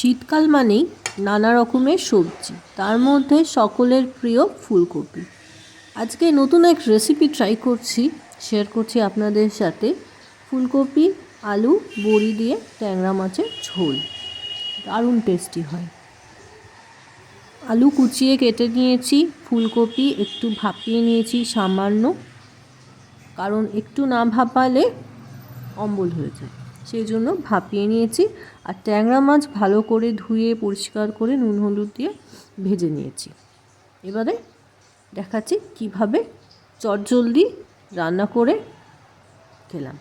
শীতকাল মানেই নানা রকমের সবজি, তার মধ্যে সকলের প্রিয় ফুলকপি। আজকে নতুন এক রেসিপি ট্রাই করছি, শেয়ার করছি আপনাদের সাথে। ফুলকপি, আলু, বড়ি দিয়ে ট্যাংরা মাছের ঝোল, দারুণ টেস্টি হয়। আলু কুচিয়ে কেটে নিয়েছি, ফুলকপি একটু ভাপিয়ে নিয়েছি সামান্য, কারণ একটু না ভাপালে অম্বল হয়ে যায়, সেই জন্য ভাপিয়ে নিয়েছি। আর ট্যাংরা মাছ ভালো করে ধুয়ে পরিষ্কার করে নুন হলুদ দিয়ে ভেজে নিয়েছি। এবারে দেখাচ্ছি কিভাবে চটজলদি রান্না করে খেলাম।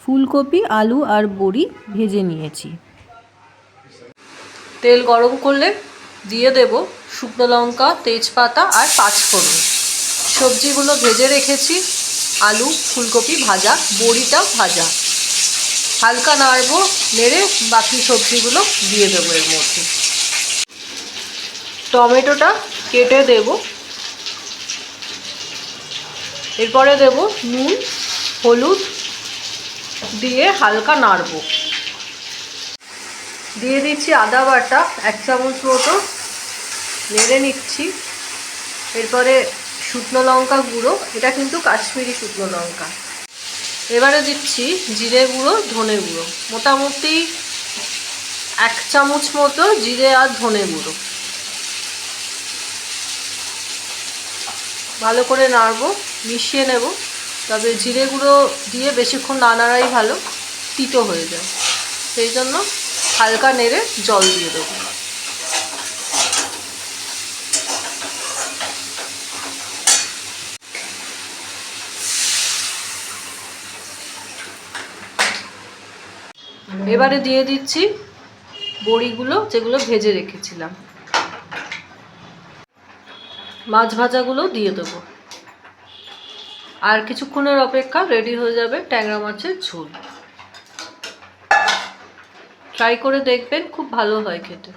ফুলকপি, আলু আর বড়ি ভেজে নিয়েছি। তেল গরম করলে দিয়ে দেব শুকনো লঙ্কা, তেজপাতা আর পাঁচফোড়ন। সবজিগুলো ভেজে রেখেছি, আলু, ফুলকপি ভাজা, বড়িটা ভাজা। হালকা নাড়বো, নেড়ে বাকি সবজিগুলো দিয়ে দেবো এর মধ্যে। টমেটোটা কেটে দেব, এরপরে দেব নুন, হলুদ দিয়ে হালকা নাড়বো। দিয়ে দিচ্ছি আদা বাটা 1 চামচ মতো, নেড়ে নিচ্ছি। এরপরে শুকনো লঙ্কা গুঁড়ো, এটা কিন্তু কাশ্মীরি শুকনো লঙ্কা। এবারে দিচ্ছি জিরে গুঁড়ো, ধনে গুঁড়ো, মোটামুটি 1 চামচ মতো জিরে আর ধনে গুঁড়ো। ভালো করে নাড়বো, মিশিয়ে নেব। তবে জিরে গুঁড়ো দিয়ে বেশিক্ষণ না নাড়াই ভালো, তিতো হয়ে যায়, সেই জন্য হালকা নেড়ে জল দিয়ে দেবো। এবারে দিয়ে দিচ্ছি বড়িগুলো, যেগুলো ভেজে রেখেছিলাম। মাছ ভাজাগুলো দিয়ে দেবো। আর কিছুক্ষণের অপেক্ষা, রেডি হয়ে যাবে ট্যাংরা মাছের ঝোল। ট্রাই করে দেখবেন, খুব ভালো হয় খেতে।